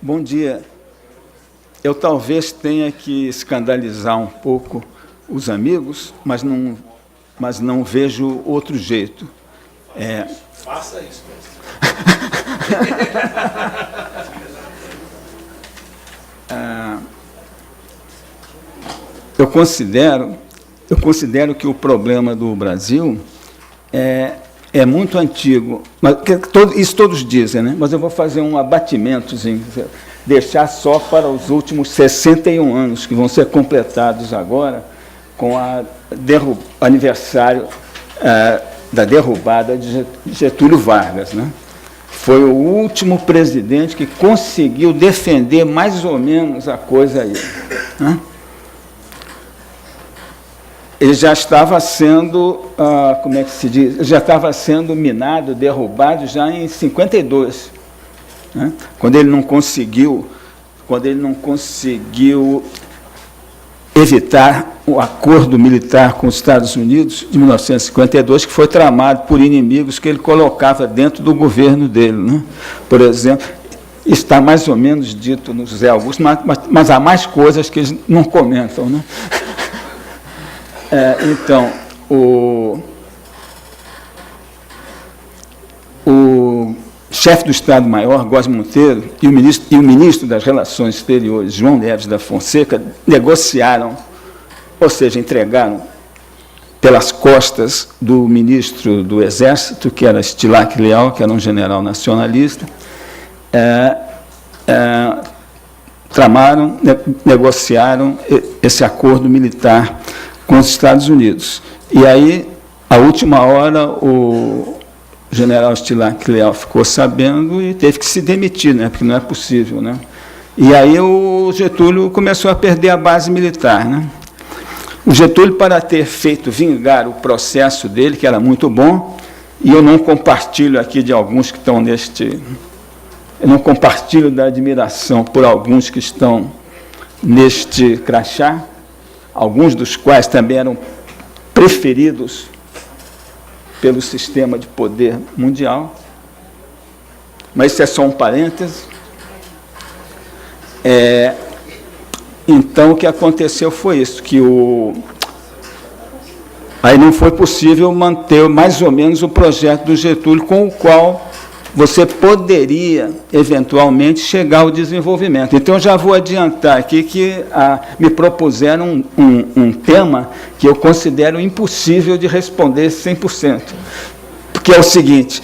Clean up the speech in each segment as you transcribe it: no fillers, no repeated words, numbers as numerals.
Bom dia. Eu talvez tenha que escandalizar um pouco os amigos, mas não vejo outro jeito. Faça isso, mestre. Eu considero que o problema do Brasil é muito antigo. Mas, isso todos dizem, né? Mas eu vou fazer um abatimentozinho, deixar só para os últimos 61 anos, que vão ser completados agora, com o aniversário da derrubada de Getúlio Vargas, né? Foi o último presidente que conseguiu defender mais ou menos a coisa aí, né? Ele já estava sendo, como é que se diz? Já estava sendo minado, derrubado já em 52, né? Quando ele não conseguiu evitar o acordo militar com os Estados Unidos de 1952, que foi tramado por inimigos que ele colocava dentro do governo dele, né? Por exemplo, está mais ou menos dito no José Augusto, mas há mais coisas que eles não comentam, né? Então, o chefe do Estado-Maior, Góes Monteiro, e o ministro das Relações Exteriores, João Neves da Fonseca, negociaram, ou seja, entregaram pelas costas do ministro do Exército, que era Estilac Leal, que era um general nacionalista, tramaram, negociaram esse acordo militar com os Estados Unidos. E aí, à última hora, o general Estilac Leal ficou sabendo e teve que se demitir, né, porque não é possível, né? E aí o Getúlio começou a perder a base militar, né? O Getúlio, para ter feito vingar o processo dele, que era muito bom, e eu não compartilho aqui de alguns que estão eu não compartilho da admiração por alguns que estão neste crachá, alguns dos quais também eram preferidos pelo sistema de poder mundial, mas isso é só um parêntese. Então, o que aconteceu foi isso, que aí não foi possível manter mais ou menos o projeto do Getúlio, com o qual você poderia, eventualmente, chegar ao desenvolvimento. Então, eu já vou adiantar aqui que me propuseram um tema que eu considero impossível de responder 100%, porque é o seguinte,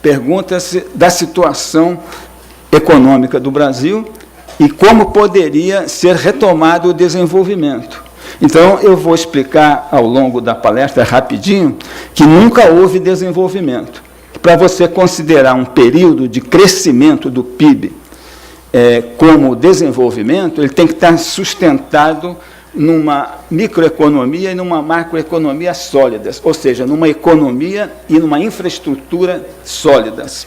pergunta-se da situação econômica do Brasil e como poderia ser retomado o desenvolvimento. Então, eu vou explicar ao longo da palestra, rapidinho, que nunca houve desenvolvimento. Para você considerar um período de crescimento do PIB como desenvolvimento, ele tem que estar sustentado numa microeconomia e numa macroeconomia sólidas, ou seja, numa economia e numa infraestrutura sólidas.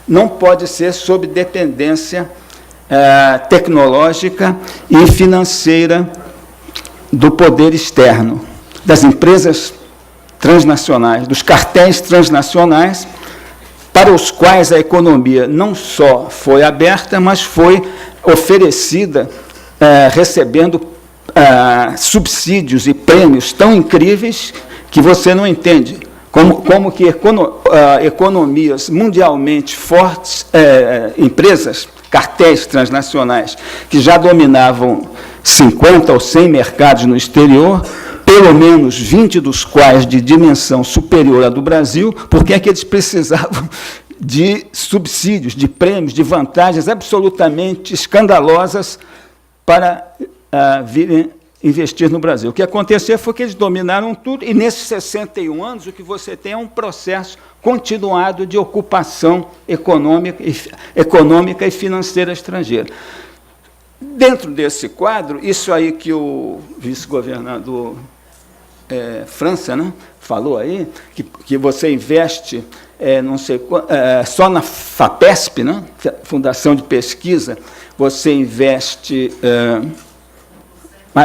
Não pode ser sob dependência tecnológica e financeira do poder externo, das empresas transnacionais, dos cartéis transnacionais, para os quais a economia não só foi aberta, mas foi oferecida, recebendo subsídios e prêmios tão incríveis que você não entende. Como que economias mundialmente fortes, empresas, cartéis transnacionais, que já dominavam 50 ou 100 mercados no exterior, pelo menos 20 dos quais de dimensão superior à do Brasil, porque é que eles precisavam de subsídios, de prêmios, de vantagens absolutamente escandalosas para virem investir no Brasil. O que aconteceu foi que eles dominaram tudo, e nesses 61 anos o que você tem é um processo continuado de ocupação econômica e financeira estrangeira. Dentro desse quadro, isso aí que o vice-governador França, né, falou aí, que você investe não sei, só na FAPESP, né, Fundação de Pesquisa, você investe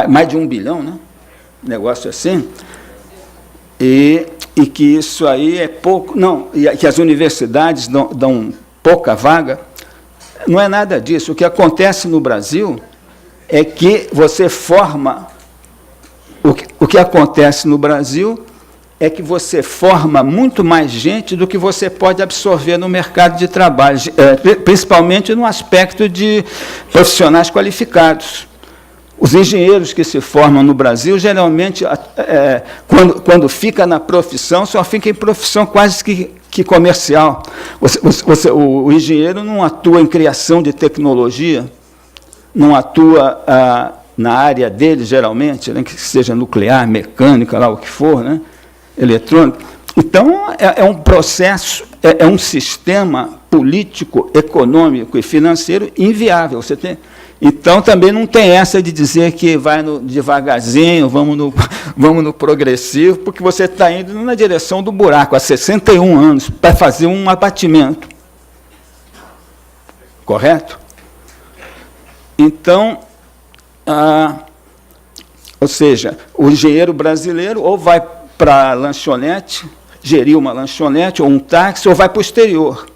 mais de 1 bilhão, né, negócio assim, e que isso aí é pouco, não, e que as universidades dão pouca vaga, Não é nada disso. O que acontece no Brasil é que você forma... O que acontece no Brasil é que você forma muito mais gente do que você pode absorver no mercado de trabalho, principalmente no aspecto de profissionais qualificados. Os engenheiros que se formam no Brasil, geralmente, quando fica na profissão, só fica em profissão quase que comercial. O engenheiro não atua em criação de tecnologia, não atua na área dele, geralmente, né, que seja nuclear, mecânica, lá o que for, né, eletrônico. Então, é um processo, é um sistema político, econômico e financeiro inviável. Então, também não tem essa de dizer que vai devagarzinho, vamos no progressivo, porque você está indo na direção do buraco, há 61 anos, para fazer um abatimento. Correto? Então, ou seja, o engenheiro brasileiro ou vai para a lanchonete, gerir uma lanchonete ou um táxi, ou vai para o exterior.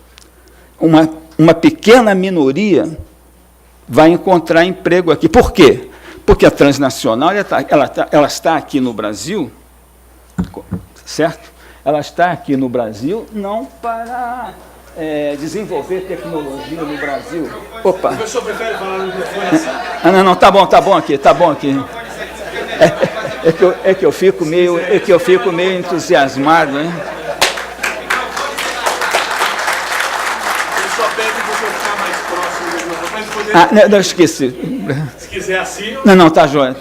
Uma pequena minoria vai encontrar emprego aqui. Por quê? Porque a transnacional ela está aqui no Brasil, certo? Ela está aqui no Brasil não para desenvolver tecnologia no Brasil. Opa! O professor prefere falar no microfone assim? Não, está bom aqui. É que eu fico meio entusiasmado, né? Eu só pego para você ficar mais próximo do microfone para poder... Não, esqueci. Se quiser assim... Não, está jóia.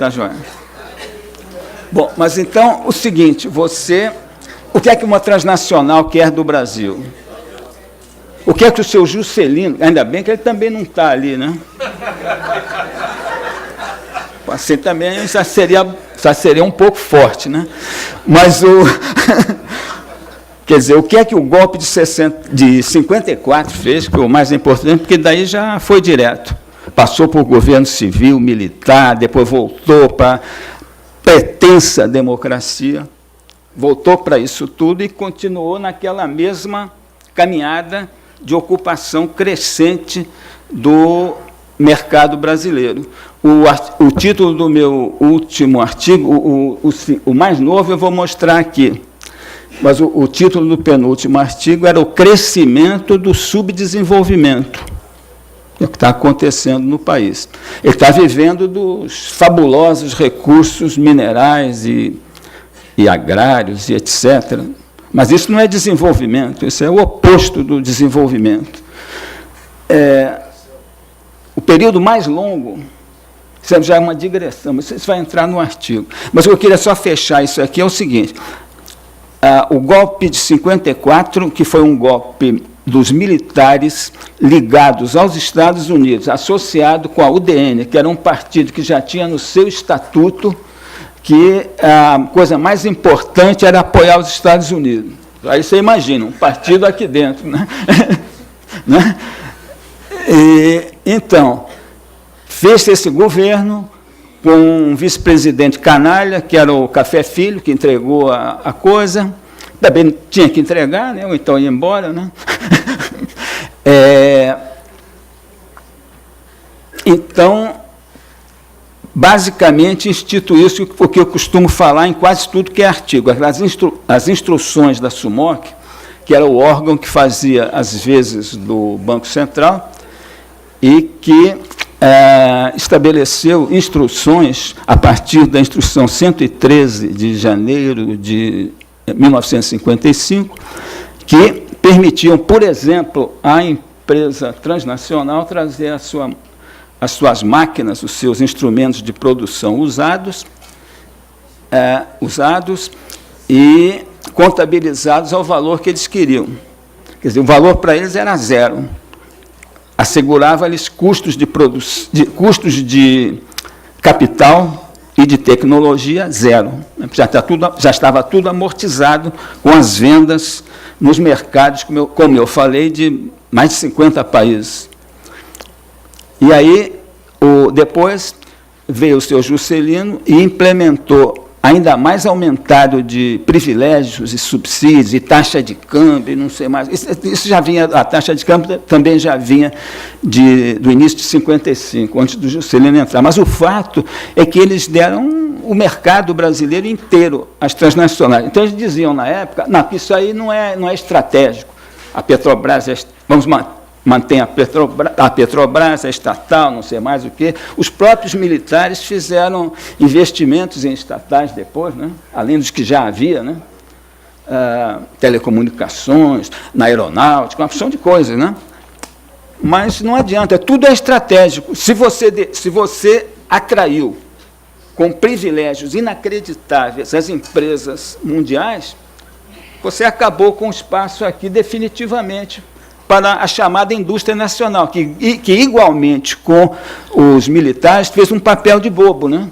Bom, mas então, o seguinte, o que é que uma transnacional quer do Brasil? O que é que o seu Juscelino... Ainda bem que ele também não está ali, né? Assim também já seria um pouco forte, né? Mas quer dizer, o que é que o golpe de 54 fez, que é o mais importante, porque daí já foi direto. Passou por governo civil, militar, depois voltou para pretensa democracia, voltou para isso tudo e continuou naquela mesma caminhada de ocupação crescente do mercado brasileiro. O título do meu último artigo, o mais novo, eu vou mostrar aqui, mas o título do penúltimo artigo era o crescimento do subdesenvolvimento, é o que está acontecendo no país. Ele está vivendo dos fabulosos recursos minerais e agrários e etc., mas isso não é desenvolvimento, isso é o oposto do desenvolvimento. O período mais longo, isso já é uma digressão, mas isso vai entrar no artigo. Mas eu queria só fechar isso aqui, é o seguinte, o golpe de 54, que foi um golpe dos militares ligados aos Estados Unidos, associado com a UDN, que era um partido que já tinha no seu estatuto que a coisa mais importante era apoiar os Estados Unidos. Aí você imagina, um partido aqui dentro, né? Né? Então, fez esse governo com um vice-presidente canalha, que era o Café Filho, que entregou a coisa, também tinha que entregar, né? Ou então ia embora, né? Então, basicamente, instituiu-se o que eu costumo falar em quase tudo que é artigo. As instruções da SUMOC, que era o órgão que fazia, às vezes, do Banco Central, e que estabeleceu instruções a partir da instrução 113 de janeiro de 1955, que permitiam, por exemplo, à empresa transnacional trazer as suas máquinas, os seus instrumentos de produção usados e contabilizados ao valor que eles queriam. Quer dizer, o valor para eles era zero. Assegurava-lhes custos de capital e de tecnologia zero. Já estava tudo amortizado com as vendas nos mercados, como eu falei, de mais de 50 países. E aí, depois veio o seu Juscelino e implementou ainda mais aumentado de privilégios e subsídios, e taxa de câmbio, e não sei mais. Isso já vinha, a taxa de câmbio também já vinha do início de 55, antes do Juscelino entrar. Mas o fato é que eles deram o mercado brasileiro inteiro às transnacionais. Então, eles diziam na época, não, que isso aí não é estratégico. A Petrobras, vamos manter a Petrobras, a estatal, não sei mais o quê. Os próprios militares fizeram investimentos em estatais depois, né? Além dos que já havia, né? Telecomunicações, na aeronáutica, uma opção de coisas, né? Mas não adianta, tudo é estratégico. Se você atraiu com privilégios inacreditáveis as empresas mundiais, você acabou com o espaço aqui definitivamente para a chamada indústria nacional, que igualmente com os militares fez um papel de bobo, né?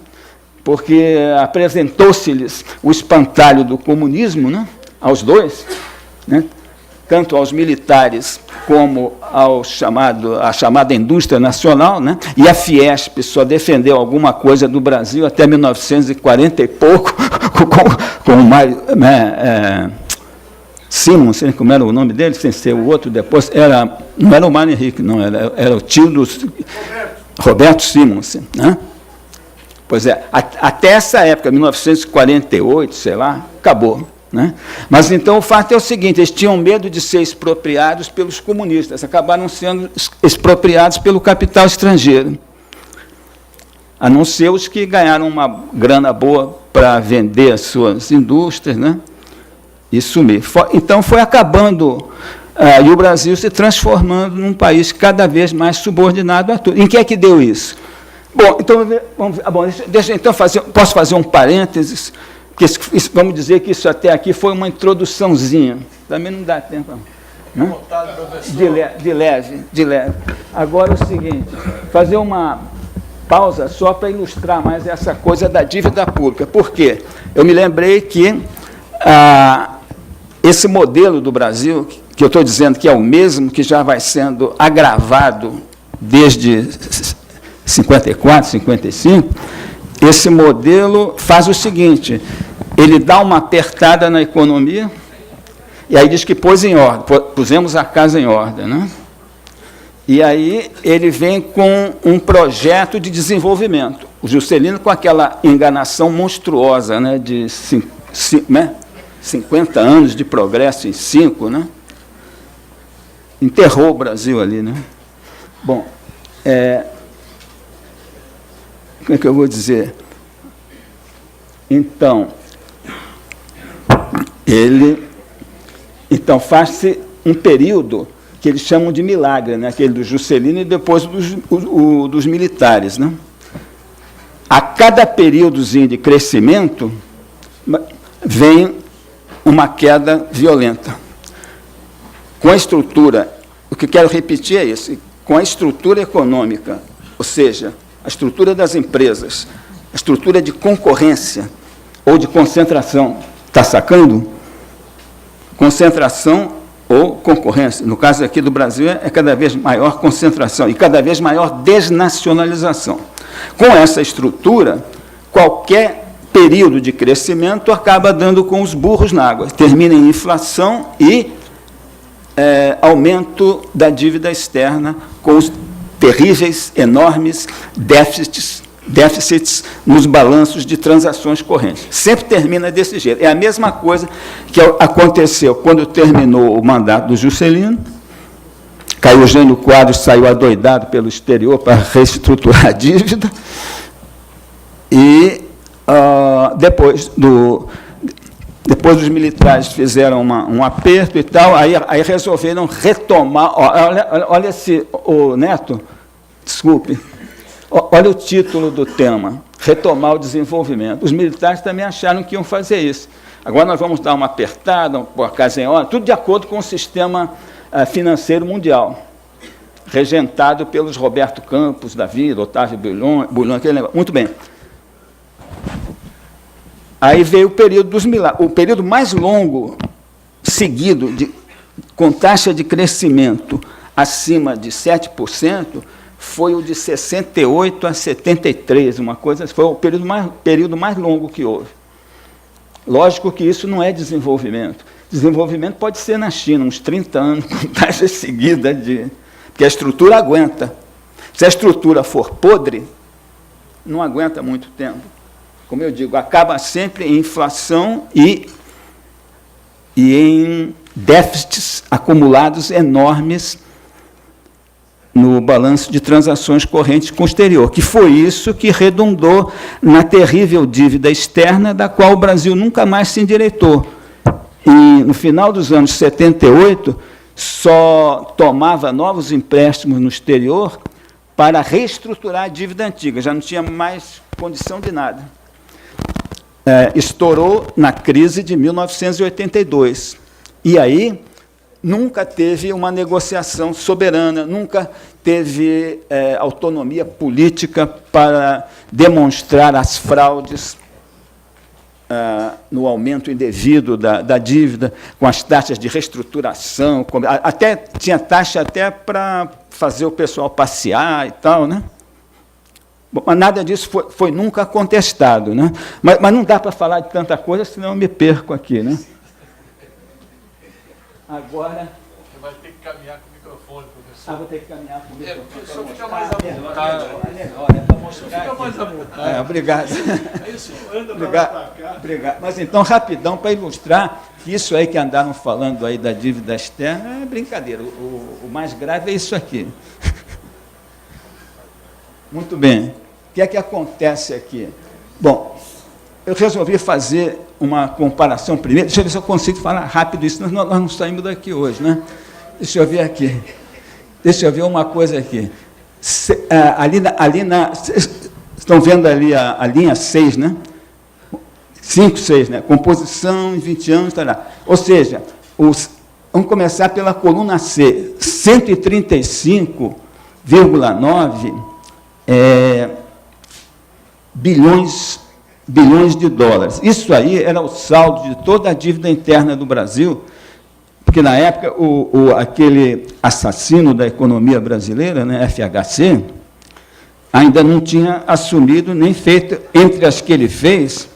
Porque apresentou-se-lhes o espantalho do comunismo, né? Aos dois, né? Tanto aos militares como à chamada indústria nacional, né? E a Fiesp só defendeu alguma coisa do Brasil até 1940 e pouco, com o Mário... Simonsen, como era o nome dele, sem ser o outro depois, não era o Mário Henrique, não, era o tio do Roberto Simonsen, né? Pois é, até essa época, 1948, sei lá, acabou, né? Mas então o fato é o seguinte, eles tinham medo de ser expropriados pelos comunistas, acabaram sendo expropriados pelo capital estrangeiro, a não ser os que ganharam uma grana boa para vender as suas indústrias, né? E sumir. Então, foi acabando, e o Brasil se transformando num país cada vez mais subordinado a tudo. Em que é que deu isso? Bom, então, deixa então posso fazer um parênteses, porque vamos dizer que isso até aqui foi uma introduçãozinha. Também não dá tempo. Né? De leve. Agora, é o seguinte, fazer uma pausa só para ilustrar mais essa coisa da dívida pública. Por quê? Eu me lembrei que esse modelo do Brasil, que eu estou dizendo que é o mesmo, que já vai sendo agravado desde 54, 55, esse modelo faz o seguinte, ele dá uma apertada na economia, e aí diz que pôs em ordem, pusemos a casa em ordem, né? E aí ele vem com um projeto de desenvolvimento. O Juscelino, com aquela enganação monstruosa, né, de 50 anos de progresso em 5, né? Enterrou o Brasil ali, né? Bom, como é que eu vou dizer? Então, faz-se um período que eles chamam de milagre, né? Aquele do Juscelino e depois dos militares, né? A cada períodozinho de crescimento vem uma queda violenta. Com a estrutura, o que quero repetir é isso, com a estrutura econômica, ou seja, a estrutura das empresas, a estrutura de concorrência ou de concentração, está sacando? Concentração ou concorrência. No caso aqui do Brasil, é cada vez maior concentração e cada vez maior desnacionalização. Com essa estrutura, qualquer período de crescimento acaba dando com os burros na água, termina em inflação e aumento da dívida externa, com os terríveis, enormes déficits nos balanços de transações correntes. Sempre termina desse jeito. É a mesma coisa que aconteceu quando terminou o mandato do Juscelino, caiu Jânio Quadros, saiu adoidado pelo exterior para reestruturar a dívida, e depois dos militares fizeram um aperto e tal, aí resolveram retomar. Olha o Neto, desculpe, olha o título do tema, retomar o desenvolvimento. Os militares também acharam que iam fazer isso. Agora nós vamos dar uma apertada, pôr a casa em ordem, tudo de acordo com o sistema financeiro mundial, regentado pelos Roberto Campos da vida, Otávio Bulhon, aquele negócio. Muito bem. Aí veio o período dos milagres, o período mais longo seguido, com taxa de crescimento acima de 7%, foi o de 68 a 73, uma coisa, foi o período mais longo que houve. Lógico que isso não é desenvolvimento. Desenvolvimento pode ser na China, uns 30 anos, com taxa seguida porque a estrutura aguenta. Se a estrutura for podre, não aguenta muito tempo. Como eu digo, acaba sempre em inflação e em déficits acumulados enormes no balanço de transações correntes com o exterior, que foi isso que redundou na terrível dívida externa, da qual o Brasil nunca mais se endireitou. E, no final dos anos 78, só tomava novos empréstimos no exterior para reestruturar a dívida antiga, já não tinha mais condição de nada. Estourou na crise de 1982. E aí nunca teve uma negociação soberana, nunca teve autonomia política para demonstrar as fraudes no aumento indevido da dívida, com as taxas de reestruturação, até tinha taxa até para fazer o pessoal passear e tal, né? Bom, mas nada disso foi nunca contestado, né? Mas não dá para falar de tanta coisa, senão eu me perco aqui, né? Agora... Você vai ter que caminhar com o microfone, professor. Vou ter que caminhar com o microfone. Só fica mais à vontade. Fica mais à vontade. Obrigado. Isso anda para lá para cá. Obrigado. Mas então, rapidão, para ilustrar que isso aí que andaram falando aí da dívida externa é brincadeira. O mais grave é isso aqui. Muito bem. O que é que acontece aqui? Bom, eu resolvi fazer uma comparação primeiro. Deixa eu ver se eu consigo falar rápido isso, nós não saímos daqui hoje, né? Deixa eu ver aqui. Deixa eu ver uma coisa aqui. Estão vendo ali a linha 6, né? 5, 6, né? Composição em 20 anos, tá lá. Ou seja, vamos começar pela coluna C. 135,9 bilhões de dólares. Isso aí era o saldo de toda a dívida interna do Brasil, porque, na época, aquele assassino da economia brasileira, né, FHC, ainda não tinha assumido nem feito, entre as que ele fez,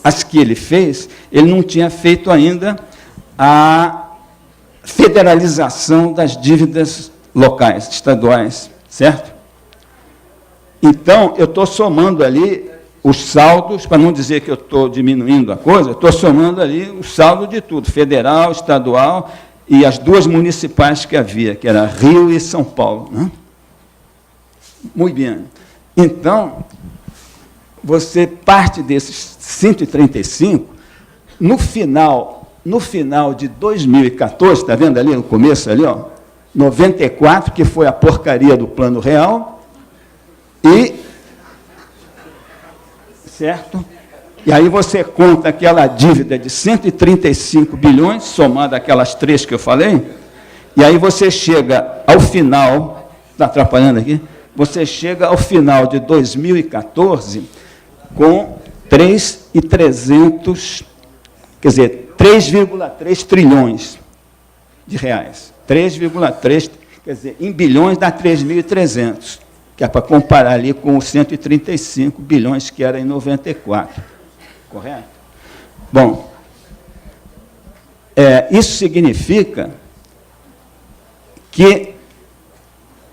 as que ele fez, ele não tinha feito ainda a federalização das dívidas locais, estaduais, certo? Então, eu estou somando ali os saldos, para não dizer que eu estou diminuindo a coisa, estou somando ali o saldo de tudo, federal, estadual e as duas municipais que havia, que era Rio e São Paulo. Né? Muito bem. Então, você parte desses 135, no final de 2014, está vendo ali no começo, ali, ó, 94, que foi a porcaria do Plano Real, certo? E aí você conta aquela dívida de 135 bilhões, somada aquelas três que eu falei, e aí você chega ao final, está atrapalhando aqui? Você chega ao final de 2014 com 3.300, quer dizer, 3,3 trilhões de reais. 3,3, quer dizer, em bilhões dá 3.300, que é para comparar ali com os 135 bilhões que era em 94. Correto? Bom, isso significa que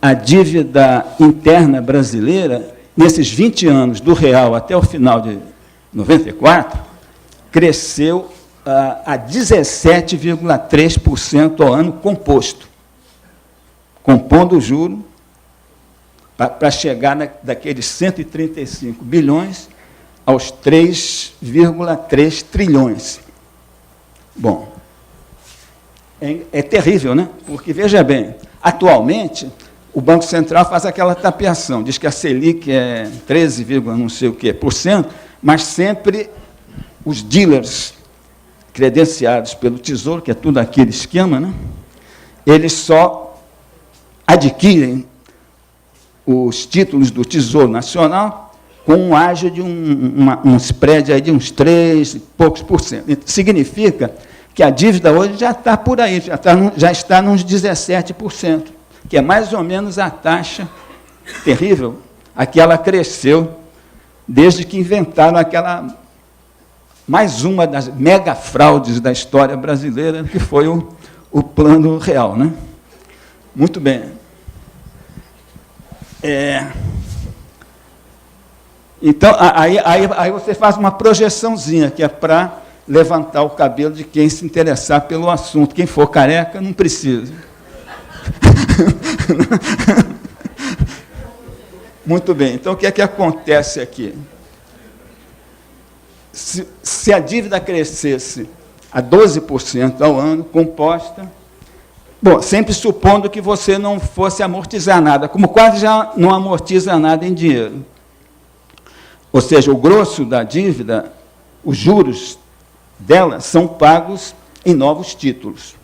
a dívida interna brasileira, nesses 20 anos, do real até o final de 94, cresceu a 17,3% ao ano composto, compondo o juro, para chegar daqueles 135 bilhões aos 3,3 trilhões. Bom, é terrível, né? Porque, veja bem, atualmente, o Banco Central faz aquela tapeação, diz que a Selic é 13, não sei o quê, por cento, mas sempre os dealers credenciados pelo Tesouro, que é tudo aquele esquema, né? Eles só adquirem os títulos do Tesouro Nacional com um ágio de um spread aí de uns 3 e poucos por cento. Significa que a dívida hoje já está por aí, já está nos 17%, que é mais ou menos a taxa terrível a que ela cresceu desde que inventaram aquela, mais uma das mega fraudes da história brasileira, que foi o Plano Real, né? Muito bem. Então, aí você faz uma projeçãozinha, que é para levantar o cabelo de quem se interessar pelo assunto. Quem for careca, não precisa. Muito bem. Então, o que é que acontece aqui? Se a dívida crescesse a 12% ao ano, composta, bom, sempre supondo que você não fosse amortizar nada, como quase já não amortiza nada em dinheiro. Ou seja, o grosso da dívida, os juros dela são pagos em novos títulos,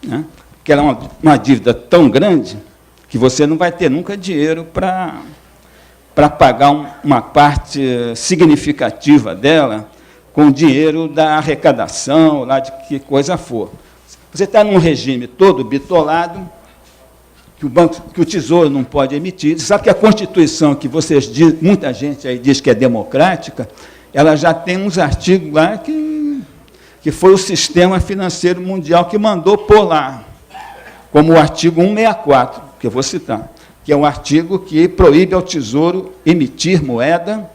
né? Porque ela é uma dívida tão grande que você não vai ter nunca dinheiro para pagar uma parte significativa dela com o dinheiro da arrecadação, lá de que coisa for. Você está num regime todo bitolado, que o Tesouro não pode emitir. Sabe que a Constituição, que vocês dizem, muita gente aí diz que é democrática, ela já tem uns artigos lá que foi o Sistema Financeiro Mundial que mandou pôr lá, como o artigo 164, que eu vou citar, que é um artigo que proíbe ao Tesouro emitir moeda.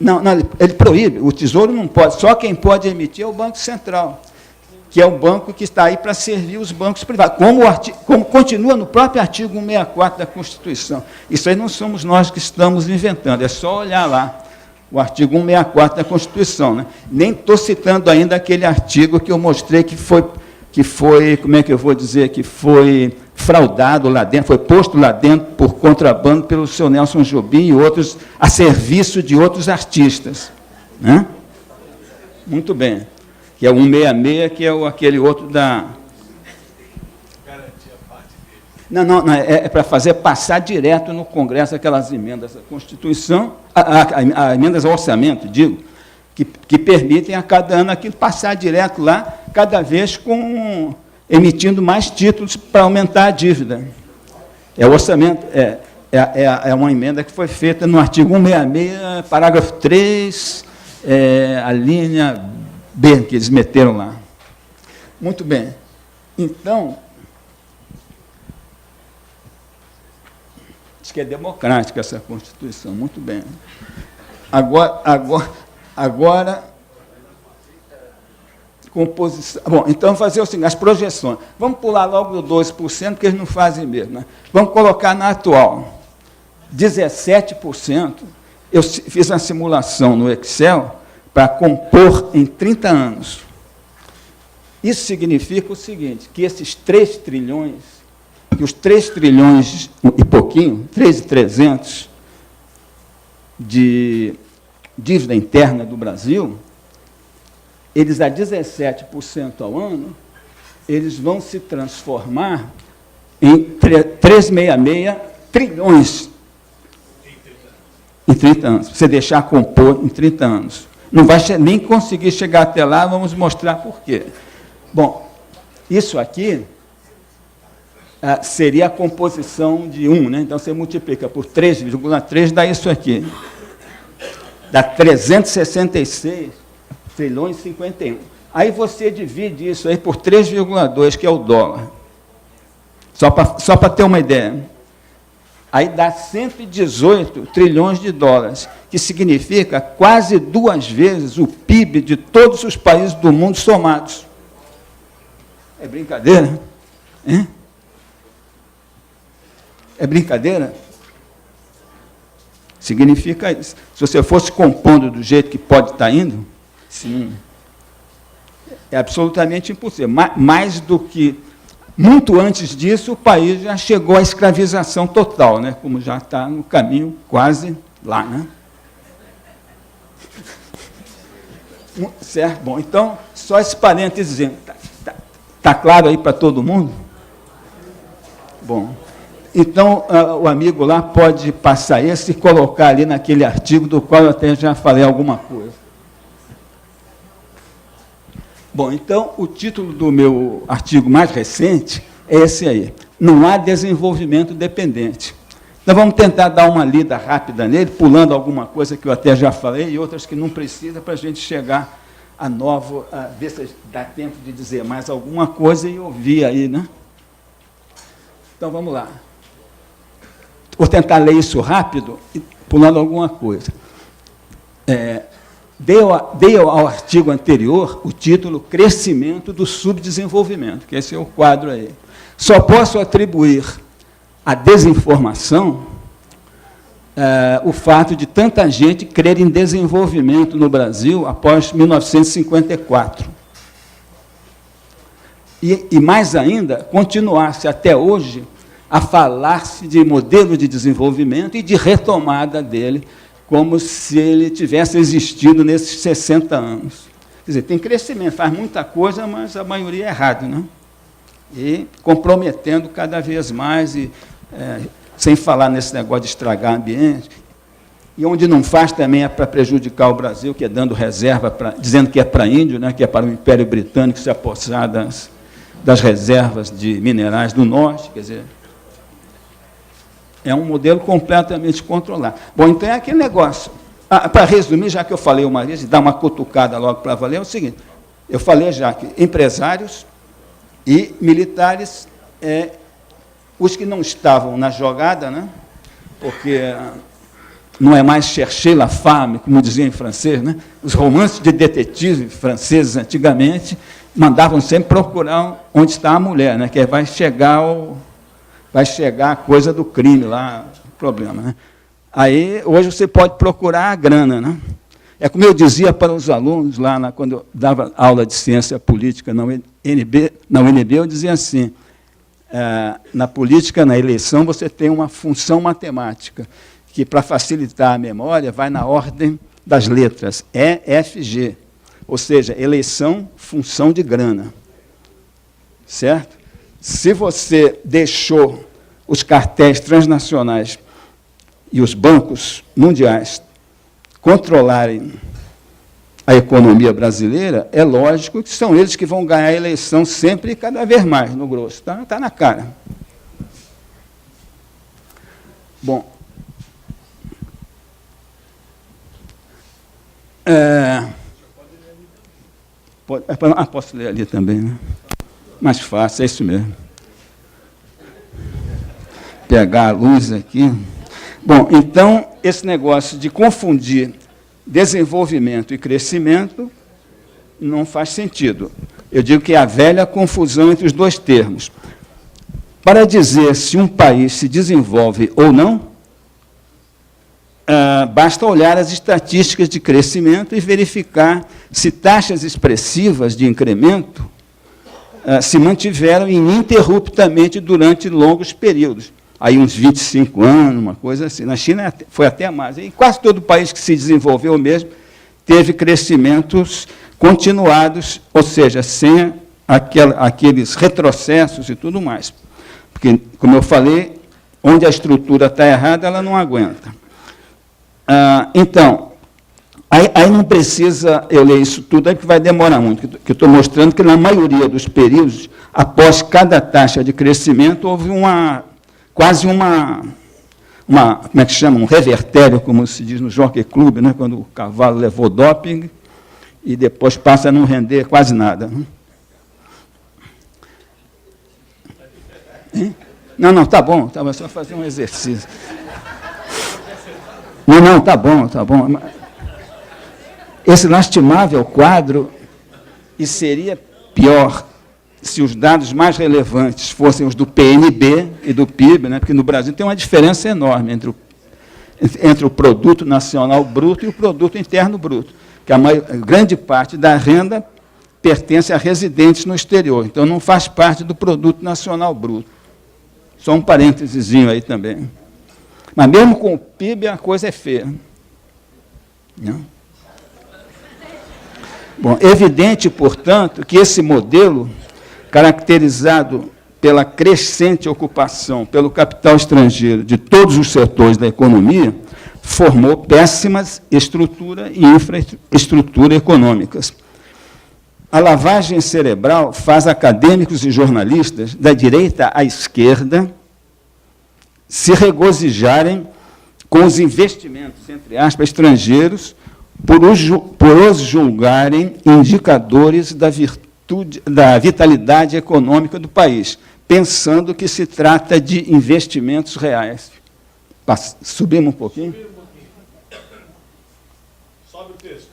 Não, ele proíbe, o Tesouro não pode, só quem pode emitir é o Banco Central, que é o banco que está aí para servir os bancos privados, como continua no próprio artigo 164 da Constituição. Isso aí não somos nós que estamos inventando, é só olhar lá, o artigo 164 da Constituição, né? Nem estou citando ainda aquele artigo que eu mostrei que foi, como é que eu vou dizer, que foi fraudado lá dentro, foi posto lá dentro por contrabando pelo seu Nelson Jobim e outros, a serviço de outros artistas, né? Muito bem. Que é o 166, que é aquele outro da... Garantia parte dele. Não, é para fazer passar direto no Congresso aquelas emendas à Constituição, emendas ao orçamento, digo, que permitem a cada ano aquilo passar direto lá, cada vez emitindo mais títulos para aumentar a dívida. É o orçamento, é uma emenda que foi feita no artigo 166, parágrafo 3, a linha B, que eles meteram lá. Muito bem. Então, diz que é democrática essa Constituição, muito bem. Agora composição. Bom, então vamos fazer o seguinte, as projeções. Vamos pular logo do 12%, porque eles não fazem mesmo, né? Vamos colocar na atual. 17%. Eu fiz uma simulação no Excel para compor em 30 anos. Isso significa o seguinte, que esses 3 trilhões, que os 3 trilhões e pouquinho, 3.300 de dívida interna do Brasil, eles a 17% ao ano, eles vão se transformar em 366 trilhões em 30 anos. Você deixar compor em 30 anos. Não vai nem conseguir chegar até lá, vamos mostrar por quê. Bom, isso aqui seria a composição de 1, né? Então, você multiplica por 3,3, dá isso aqui. Dá 366 trilhões e 51. Aí você divide isso aí por 3,2, que é o dólar. Só para ter uma ideia. Aí dá 118 trilhões de dólares, que significa quase 2 vezes o PIB de todos os países do mundo somados. É brincadeira? Hein? É brincadeira? Significa isso. Se você fosse compondo do jeito que pode estar indo, sim, é absolutamente impossível. Mais do que... Muito antes disso, o país já chegou à escravização total, né? Como já está no caminho quase lá, né? Certo? Bom, então, só esse parênteses. Está claro aí para todo mundo? Bom, então, o amigo lá pode passar esse e colocar ali naquele artigo do qual eu até já falei alguma coisa. Bom, então, o título do meu artigo mais recente é esse aí. Não há desenvolvimento dependente. Então, vamos tentar dar uma lida rápida nele, pulando alguma coisa que eu até já falei e outras que não precisa, para a gente chegar a novo, ver se dá tempo de dizer mais alguma coisa e ouvir aí, né? Então, vamos lá. Vou tentar ler isso rápido, pulando alguma coisa. Dei ao artigo anterior o título Crescimento do Subdesenvolvimento, que esse é o quadro aí. Só posso atribuir à desinformação o fato de tanta gente crer em desenvolvimento no Brasil após 1954. E mais ainda, continuar-se até hoje a falar-se de modelo de desenvolvimento e de retomada dele, como se ele tivesse existido nesses 60 anos. Quer dizer, tem crescimento, faz muita coisa, mas a maioria é errada, né? E comprometendo cada vez mais, sem falar nesse negócio de estragar o ambiente. E onde não faz também é para prejudicar o Brasil, que é dando reserva, dizendo que é para índio, né, que é para o Império Britânico se apossar das reservas de minerais do norte, quer dizer, é um modelo completamente controlado. Bom, então é aquele negócio. Para resumir, já que eu falei uma vez, e dar uma cutucada logo para valer, é o seguinte, eu falei já que empresários e militares, os que não estavam na jogada, né, porque não é mais chercher la femme, como dizia em francês, né, os romances de detetive franceses antigamente mandavam sempre procurar onde está a mulher, né, que vai chegar a coisa do crime lá, o problema, né? Aí, hoje, você pode procurar a grana, né? É como eu dizia para os alunos, lá quando eu dava aula de ciência política na UNB, eu dizia assim, na política, na eleição, você tem uma função matemática, que, para facilitar a memória, vai na ordem das letras, E, F, G, ou seja, eleição, função de grana, certo? Se você deixou os cartéis transnacionais e os bancos mundiais controlarem a economia brasileira, é lógico que são eles que vão ganhar a eleição sempre e cada vez mais, no grosso. Tá na cara. Bom. Posso ler ali também, né? Mais fácil, é isso mesmo. Pegar a luz aqui. Bom, então, esse negócio de confundir desenvolvimento e crescimento não faz sentido. Eu digo que é a velha confusão entre os dois termos. Para dizer se um país se desenvolve ou não, basta olhar as estatísticas de crescimento e verificar se taxas expressivas de incremento se mantiveram ininterruptamente durante longos períodos. Aí uns 25 anos, uma coisa assim. Na China foi até mais. E quase todo país que se desenvolveu mesmo teve crescimentos continuados, ou seja, sem aqueles retrocessos e tudo mais. Porque, como eu falei, onde a estrutura está errada, ela não aguenta. Então, aí não precisa eu ler isso tudo, aí porque vai demorar muito, que eu estou mostrando que, na maioria dos períodos, após cada taxa de crescimento, houve quase uma como é que chama? Um revertério, como se diz no Jockey Club, né? Quando o cavalo levou doping e depois passa a não render quase nada. Hein? Não, tá bom, só fazer um exercício. Não, tá bom. Esse lastimável quadro, e seria pior se os dados mais relevantes fossem os do PNB e do PIB, né? Porque no Brasil tem uma diferença enorme entre o produto nacional bruto e o produto interno bruto, que a grande parte da renda pertence a residentes no exterior, então não faz parte do produto nacional bruto. Só um parênteses aí também. Mas mesmo com o PIB a coisa é feia. Não? Bom, evidente, portanto, que esse modelo, caracterizado pela crescente ocupação pelo capital estrangeiro de todos os setores da economia, formou péssimas estrutura e infraestrutura econômicas. A lavagem cerebral faz acadêmicos e jornalistas, da direita à esquerda, se regozijarem com os investimentos, entre aspas, estrangeiros, por os julgarem indicadores da vitalidade econômica do país, pensando que se trata de investimentos reais. Subimos um pouquinho? Sobe o texto.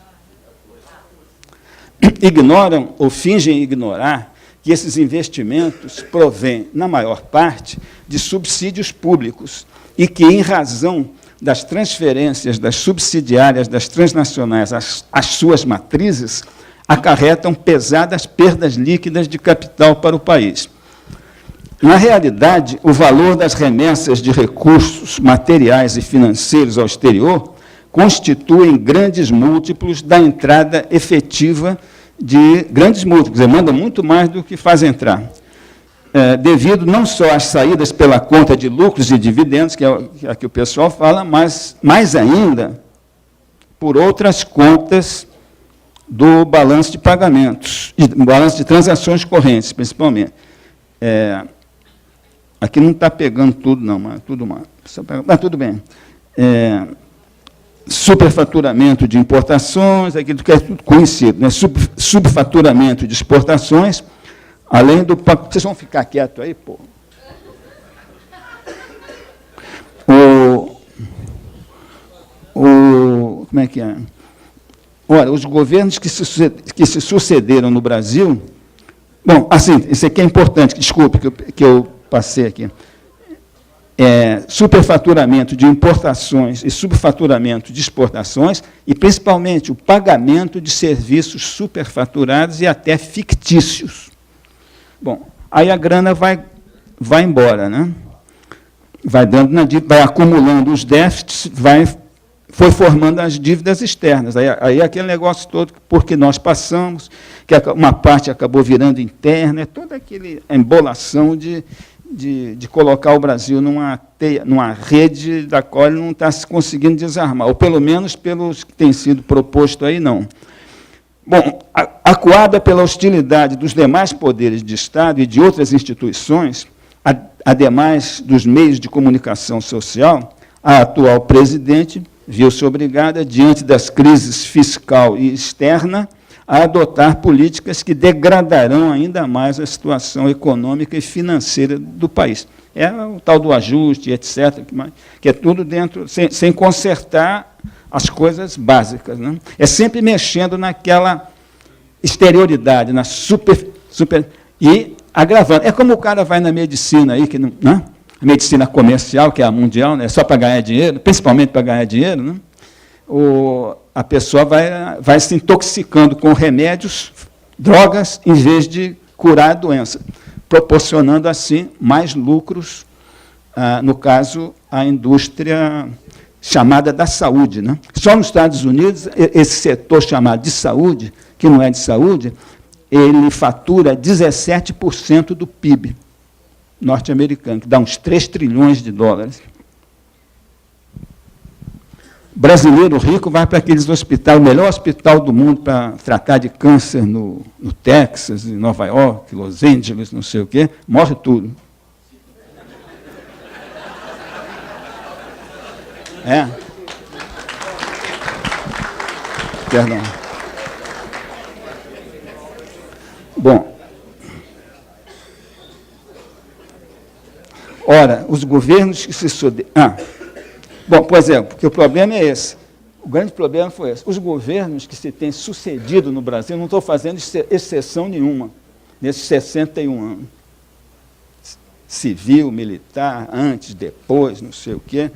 Ignoram ou fingem ignorar que esses investimentos provêm, na maior parte, de subsídios públicos e que, em razão das transferências das subsidiárias das transnacionais às suas matrizes, acarretam pesadas perdas líquidas de capital para o país. Na realidade, o valor das remessas de recursos materiais e financeiros ao exterior constituem grandes múltiplos da entrada efetiva de grandes múltiplos, manda muito mais do que faz entrar, devido não só às saídas pela conta de lucros e dividendos, que é a que o pessoal fala, mas, mais ainda, por outras contas do balanço de pagamentos, balanço de transações correntes, principalmente. Aqui não está pegando tudo, não, mas tudo mais. Mas tudo bem. Superfaturamento de importações, aquilo que é tudo conhecido, né? Subfaturamento de exportações, além do... Vocês vão ficar quietos aí, pô? Como é que é? Ora, os governos que se sucederam no Brasil... Bom, assim, isso aqui é importante, desculpe que eu passei aqui. Superfaturamento de importações e subfaturamento de exportações, e, principalmente, o pagamento de serviços superfaturados e até fictícios. Bom, aí a grana vai embora, né? Vai acumulando os déficits, foi formando as dívidas externas. Aí aquele negócio todo, porque nós passamos, que uma parte acabou virando interna, toda aquela embolação de colocar o Brasil numa rede da qual ele não está se conseguindo desarmar, ou pelo menos pelos que tem sido proposto aí, não. Bom, acuada pela hostilidade dos demais poderes de Estado e de outras instituições, ademais dos meios de comunicação social, a atual presidente viu-se obrigada, diante das crises fiscal e externa, a adotar políticas que degradarão ainda mais a situação econômica e financeira do país. É o tal do ajuste, etc., que é tudo dentro, sem consertar as coisas básicas, né? É sempre mexendo naquela exterioridade, na e agravando. É como o cara vai na medicina aí, que não, né? A medicina comercial, que é a mundial, né? Só para ganhar dinheiro, principalmente para ganhar dinheiro, né? A pessoa vai se intoxicando com remédios, drogas, em vez de curar a doença, proporcionando, assim, mais lucros, no caso, à indústria chamada da saúde, né? Só nos Estados Unidos, esse setor chamado de saúde, que não é de saúde, ele fatura 17% do PIB norte-americano, que dá uns 3 trilhões de dólares. Brasileiro rico vai para aqueles hospitais, o melhor hospital do mundo para tratar de câncer no Texas, em Nova York, Los Angeles, não sei o quê, morre tudo. Perdão. Bom, ora, os governos que se bom, por exemplo, porque o problema é esse. O grande problema foi esse. Os governos que se têm sucedido no Brasil, não estou fazendo exceção nenhuma, nesses 61 anos. Civil, militar, antes, depois, não sei o quê.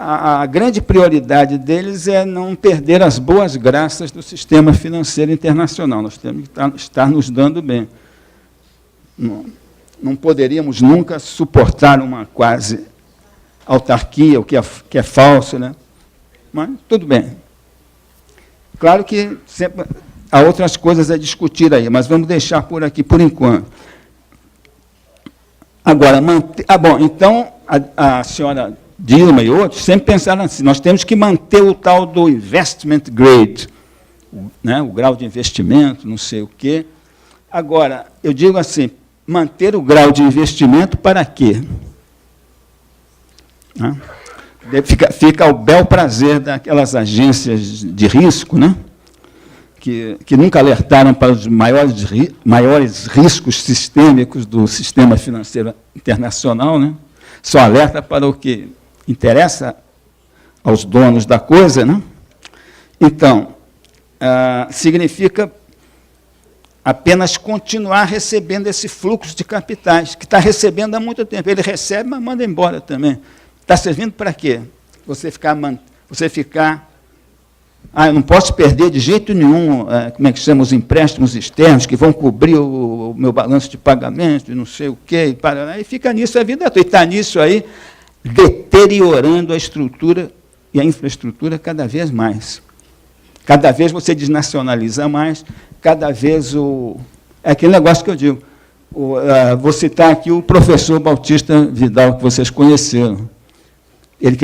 A grande prioridade deles é não perder as boas graças do sistema financeiro internacional. Nós temos que estar nos dando bem. Não poderíamos nunca suportar uma quase autarquia, o que é falso, né? Mas tudo bem. Claro que sempre há outras coisas a discutir aí, mas vamos deixar por aqui, por enquanto. Agora, bom, então, a senhora Dilma e outros sempre pensaram assim, nós temos que manter o tal do investment grade, né, o grau de investimento, não sei o quê. Agora, eu digo assim, manter o grau de investimento para quê? né? Fica ao bel prazer daquelas agências de risco, né? que nunca alertaram para os maiores riscos sistêmicos do sistema financeiro internacional, né? Só alerta para o que interessa aos donos da coisa, né? Então, significa apenas continuar recebendo esse fluxo de capitais, que está recebendo há muito tempo. Ele recebe, mas manda embora também. Está servindo para quê? Você ficar eu não posso perder de jeito nenhum, como é que chama, os empréstimos externos, que vão cobrir o meu balanço de pagamento, e não sei o quê, e fica nisso a vida toda. E está nisso aí, deteriorando a estrutura e a infraestrutura cada vez mais. Cada vez você desnacionaliza mais, cada vez é aquele negócio que eu digo. Vou citar aqui o professor Bautista Vidal, que vocês conheceram. Ele,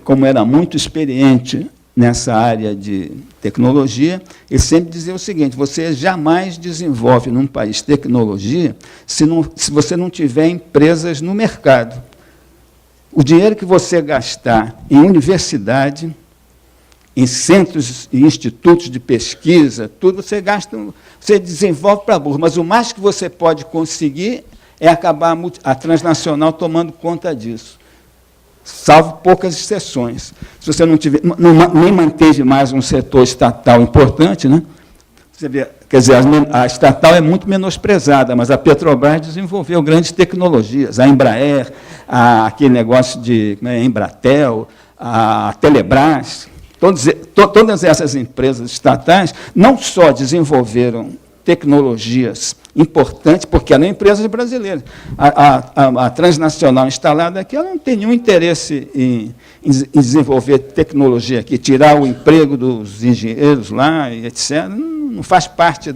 como era muito experiente nessa área de tecnologia, ele sempre dizia o seguinte: você jamais desenvolve num país tecnologia se você não tiver empresas no mercado. O dinheiro que você gastar em universidade, em centros e institutos de pesquisa, tudo você desenvolve para burro, mas o mais que você pode conseguir é acabar a transnacional tomando conta disso, salvo poucas exceções. Se você não tiver, nem manteve mais um setor estatal importante, né? Você vê, quer dizer, a estatal é muito menosprezada, mas a Petrobras desenvolveu grandes tecnologias, a Embraer, aquele negócio de Embratel, a Telebrás. Todas essas empresas estatais não só desenvolveram tecnologias importantes, porque eram empresas brasileiras. A transnacional instalada aqui, ela não tem nenhum interesse em desenvolver tecnologia aqui, tirar o emprego dos engenheiros lá, e etc. Não faz parte